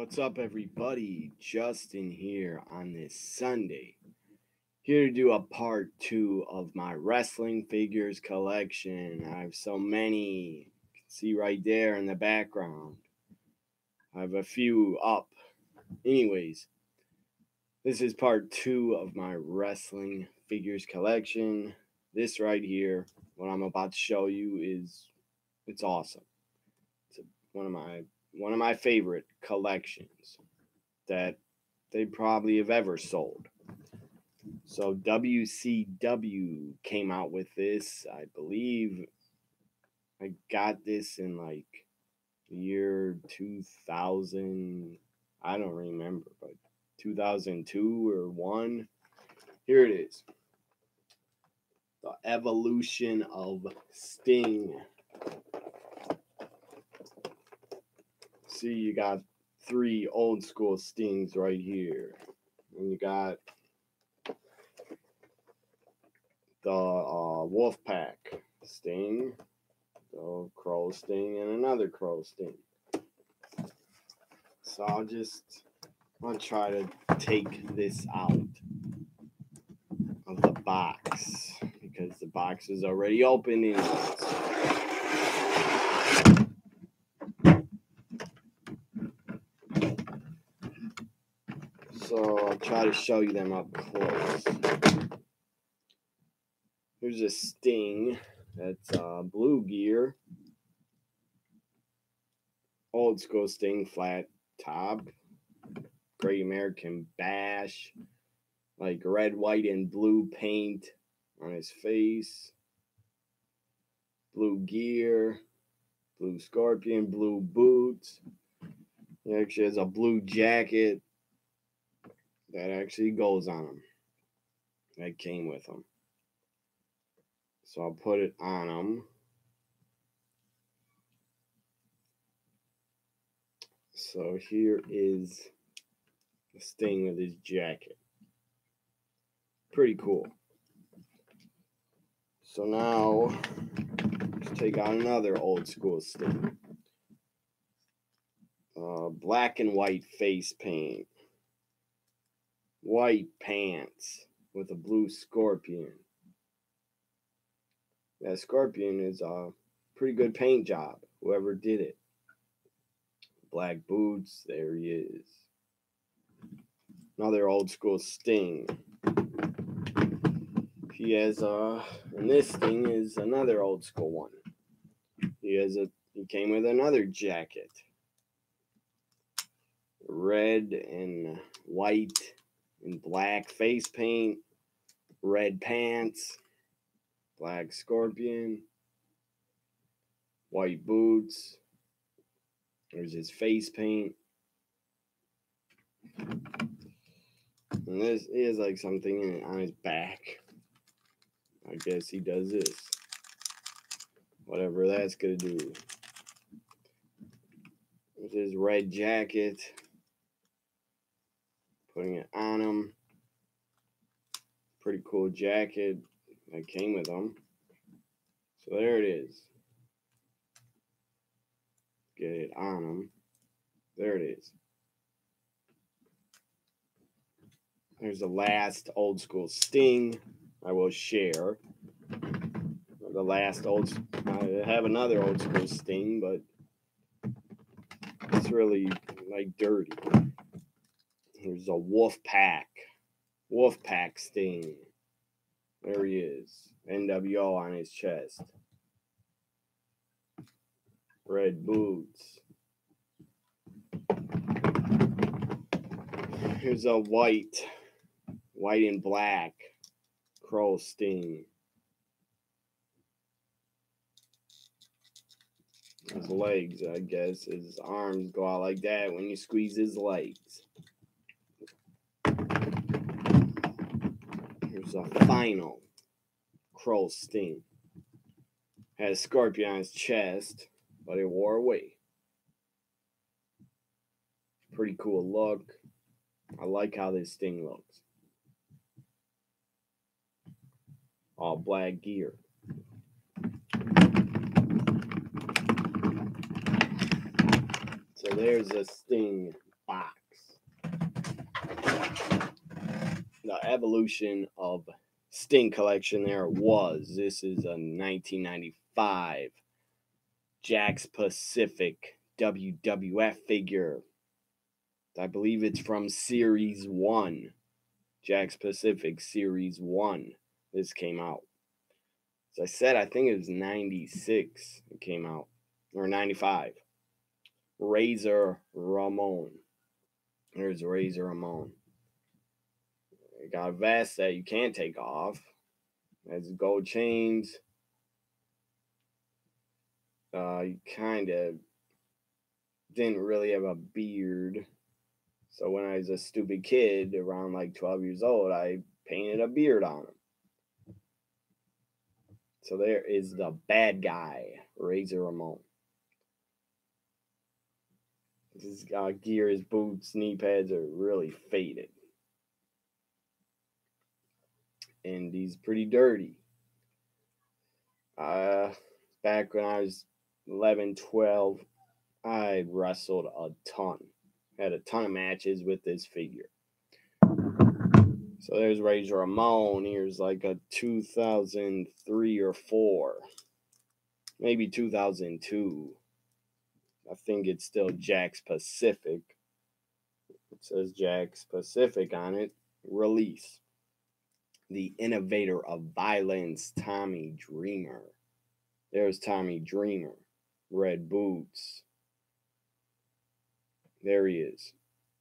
What's up, everybody? Justin here on this Sunday. Here to do a part 2 of my wrestling figures collection. I have so many. You can see right there in the background. I have a few up. Anyways, this is part 2 of my wrestling figures collection. This right here, what I'm about to show you it's awesome. It's one of my favorite collections that they probably have ever sold. So WCW came out with this. I believe I got this in like the year 2000. I don't remember, but 2002 or 1. Here it is. The Evolution of Sting. See, you got 3 old school Stings right here. And you got the Wolfpack Sting, the Crow Sting, and another Crow Sting. So I'm going to try to take this out of the box because the box is already open in So I'll try to show you them up close. Here's a Sting that's blue gear. Old school Sting, flat top. Great American Bash. Like red, white, and blue paint on his face. Blue gear. Blue Scorpion. Blue boots. He actually has a blue jacket that actually goes on him. That came with him. So I'll put it on him. So here is the Sting with his jacket. Pretty cool. So now let's take out another old school Sting. Black and white face paint. White pants with a blue scorpion. That scorpion is a pretty good paint job, whoever did it. Black boots, there he is. Another old school Sting. He has and this Sting is another old school one. He came with another jacket. Red and white and black face paint, red pants, black scorpion, white boots. There's his face paint. And this is like something on his back. I guess he does this. Whatever that's gonna do. There's his red jacket. Putting it on him. Pretty cool jacket that came with him. So there it is. Get it on him. There it is. There's the last old school Sting I will share. The last I have another old school Sting, but it's really like dirty. Here's a Wolfpack Sting. There he is. NWO on his chest. Red boots. Here's a white and black Crow Sting. His legs, I guess, his arms go out like that when you squeeze his legs. Here's a final Crow Sting. Had a scorpion on his chest, but it wore away. Pretty cool look. I like how this Sting looks. All black gear. So there's a Sting box. the evolution of Sting collection there was. This is a 1995 Jakks Pacific WWF figure. I believe it's from Series 1. Jakks Pacific Series 1. This came out. As I said, I think it was 96 it came out. Or 95. Razor Ramon. There's Razor Ramon. It got a vest that you can't take off. It has gold chains. He kind of didn't really have a beard. So when I was a stupid kid, around like 12 years old, I painted a beard on him. So there is the bad guy, Razor Ramon. His gear, his boots, knee pads are really faded. And he's pretty dirty. Back when I was 11, 12, I wrestled a ton. Had a ton of matches with this figure. So there's Razor Ramon. Here's like a 2003 or 4. Maybe 2002. I think it's still Jakks Pacific. It says Jakks Pacific on it. Release. The innovator of violence, Tommy Dreamer. There's Tommy Dreamer. Red boots. There he is.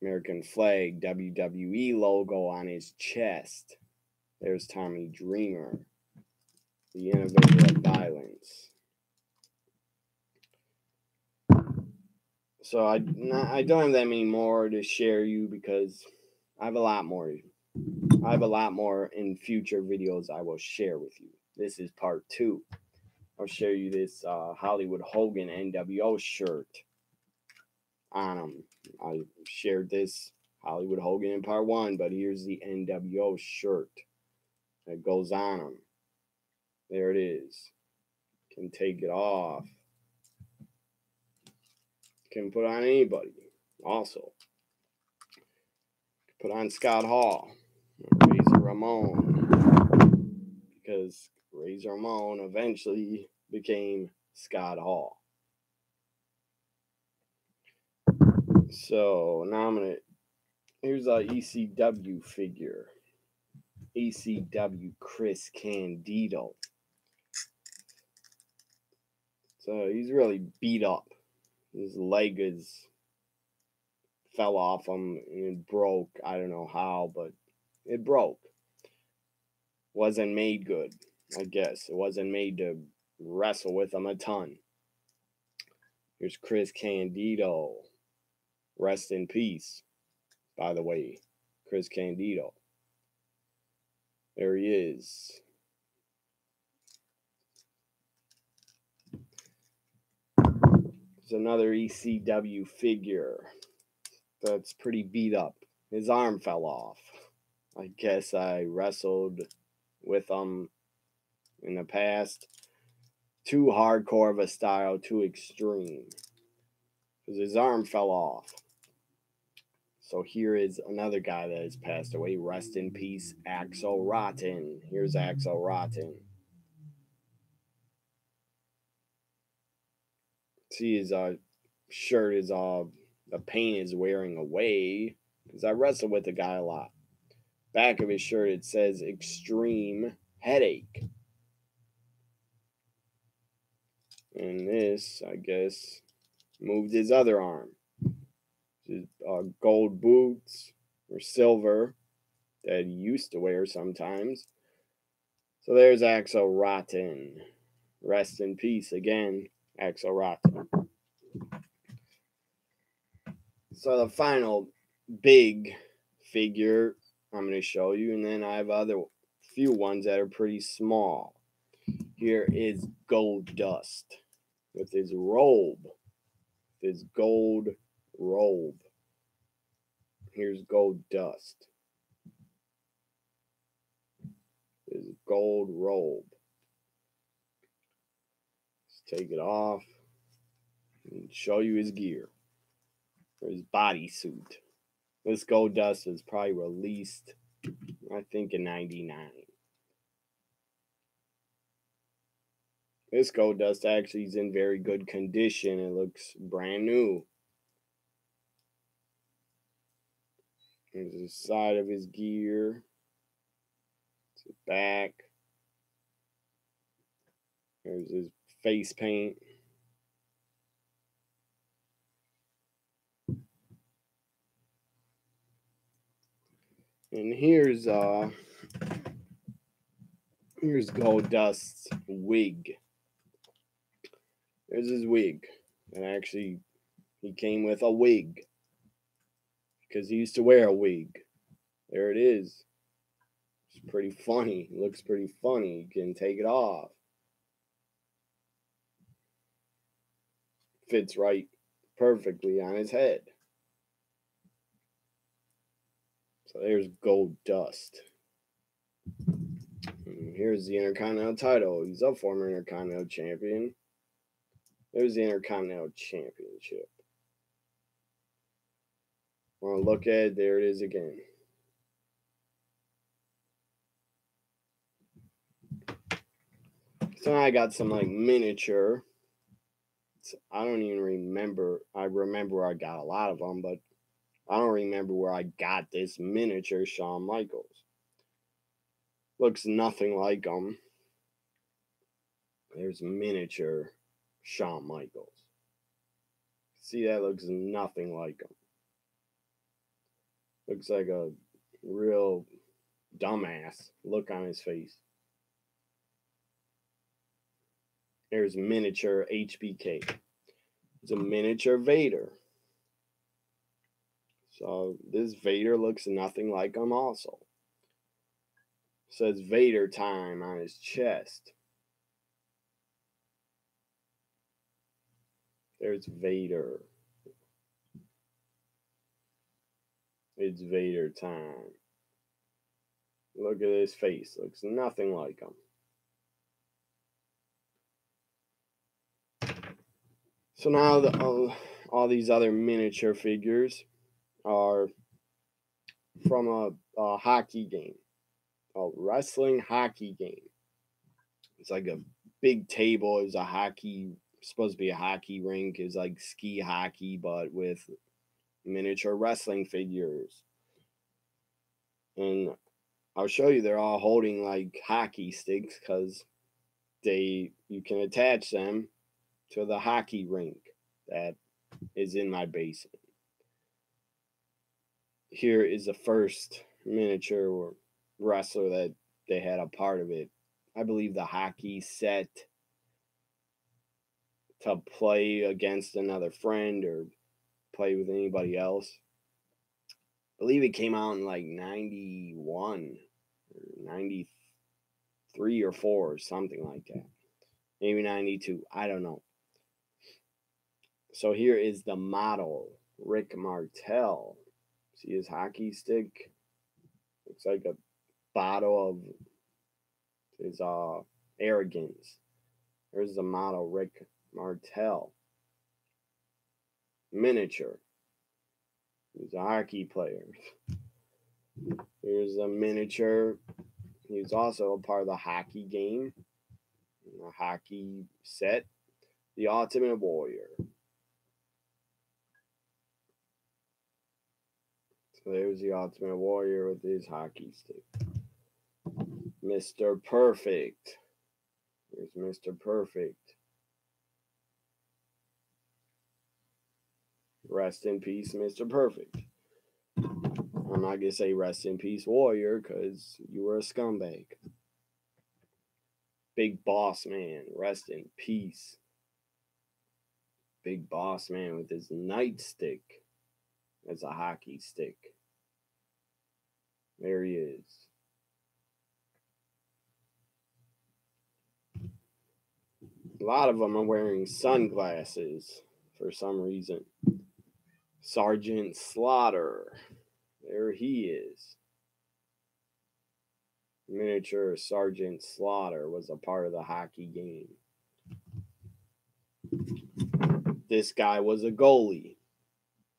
American flag, WWE logo on his chest. There's Tommy Dreamer. The innovator of violence. So I don't have that many more to share you because I have a lot more. I have a lot more in future videos I will share with you. This is part 2. I'll show you this Hollywood Hogan NWO shirt on him. I shared this Hollywood Hogan in part 1, but here's the NWO shirt that goes on him. There it is. Can take it off. Can put on anybody. Also, put on Scott Hall, Razor Ramon, because Razor Ramon eventually became Scott Hall. So now here's a ECW figure. ECW Chris Candido. So he's really beat up. His leg fell off him and it broke. I don't know how, but it broke. Wasn't made good, I guess. It wasn't made to wrestle with him a ton. Here's Chris Candido. Rest in peace, by the way. Chris Candido. There he is. There's another ECW figure that's pretty beat up. His arm fell off. I guess I wrestled with him in the past. Too hardcore of a style, too extreme. Because his arm fell off. So here is another guy that has passed away. Rest in peace, Axel Rotten. Here's Axel Rotten. See, his shirt is the paint is wearing away. Because I wrestle with the guy a lot. Back of his shirt, it says extreme headache. And this, I guess, moved his other arm. His gold boots or silver that he used to wear sometimes. So there's Axel Rotten. Rest in peace again, Axel Rotten. So the final big figure I'm going to show you, and then I have other few ones that are pretty small. Here is Goldust with his robe, his gold robe. Here's Goldust. His gold robe. Let's take it off and show you his gear. Or his bodysuit. This Goldust was probably released I think a 99. This Goldust actually is in very good condition. It looks brand new. There's the side of his gear. It's his back. There's his face paint. And here's Goldust's wig. There's his wig. And actually he came with a wig. Because he used to wear a wig. There it is. It's pretty funny. It looks pretty funny. You can take it off. Fits right perfectly on his head. So there's Goldust. And here's the Intercontinental title. He's a former Intercontinental champion. There's the Intercontinental Championship. Want to look at it? There it is again. So I got some like miniature. I don't even remember. I remember I got a lot of them, but I don't remember where I got this miniature Shawn Michaels. Looks nothing like him. There's miniature Shawn Michaels. See, that looks nothing like him. Looks like a real dumbass look on his face. There's miniature HBK. It's a miniature Vader. So this Vader looks nothing like him also. Says Vader time on his chest. There's Vader. It's Vader time. Look at his face. Looks nothing like him. So now all these other miniature figures are from a hockey game. A wrestling hockey game. It's like a big table. It's a hockey, supposed to be a hockey rink. It's like ski hockey, but with miniature wrestling figures. And I'll show you, they're all holding like hockey sticks because you can attach them to the hockey rink that is in my basement. Here is the first miniature wrestler that they had a part of it. I believe the hockey set to play against another friend or play with anybody else. I believe it came out in like 91 or 93 or 4 or something like that. Maybe 92. I don't know. So here is the model, Rick Martel. See his hockey stick? Looks like a bottle of his arrogance. There's the model, Rick Martel. Miniature. He's a hockey player. Here's a miniature. He's also a part of the hockey game, a hockey set. The Ultimate Warrior. So there's the Ultimate Warrior with his hockey stick. Mr. Perfect. Here's Mr. Perfect. Rest in peace, Mr. Perfect. I'm not going to say rest in peace, Warrior, because you were a scumbag. Big Boss Man, rest in peace. Big Boss Man with his nightstick as a hockey stick. There he is. A lot of them are wearing sunglasses for some reason. Sergeant Slaughter. There he is. Miniature Sergeant Slaughter was a part of the hockey game. This guy was a goalie.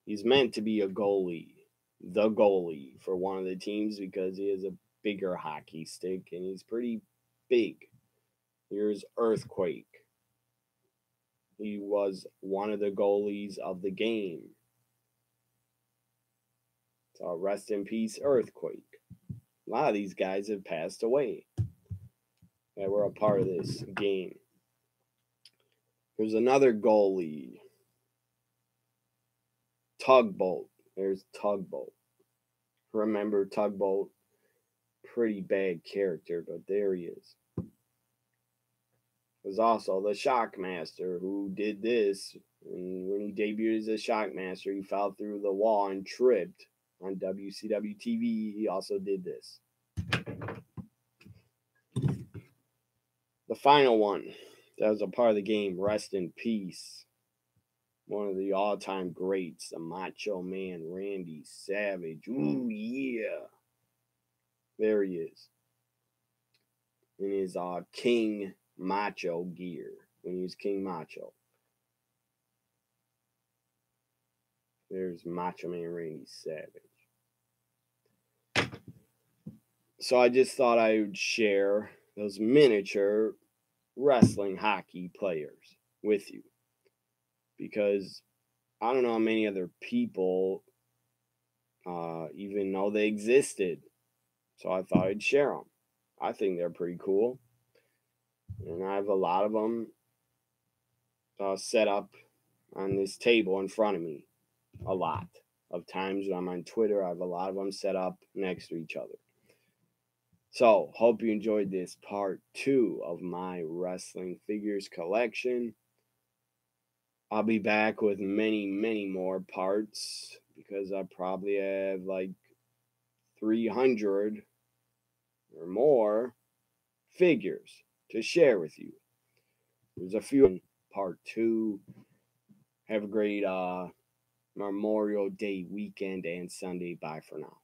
He's meant to be a goalie. the goalie for one of the teams because he has a bigger hockey stick and he's pretty big. Here's Earthquake. He was one of the goalies of the game. So rest in peace, Earthquake. A lot of these guys have passed away that were a part of this game. There's another goalie. Tugboat. There's Tugboat. Remember Tugboat? Pretty bad character, but there he is. There's also the Shockmaster who did this. And when he debuted as a Shockmaster, he fell through the wall and tripped on WCW TV. He also did this. The final one that was a part of the game, rest in peace. One of the all-time greats, the Macho Man, Randy Savage. Ooh, yeah. There he is. In his King Macho gear. When he was King Macho. There's Macho Man Randy Savage. So I just thought I would share those miniature wrestling hockey players with you. Because I don't know how many other people even know they existed. So I thought I'd share them. I think they're pretty cool. And I have a lot of them set up on this table in front of me. A lot of times when I'm on Twitter, I have a lot of them set up next to each other. So, hope you enjoyed this part 2 of my wrestling figures collection. I'll be back with many, many more parts because I probably have like 300 or more figures to share with you. There's a few in part 2. Have a great Memorial Day weekend and Sunday. Bye for now.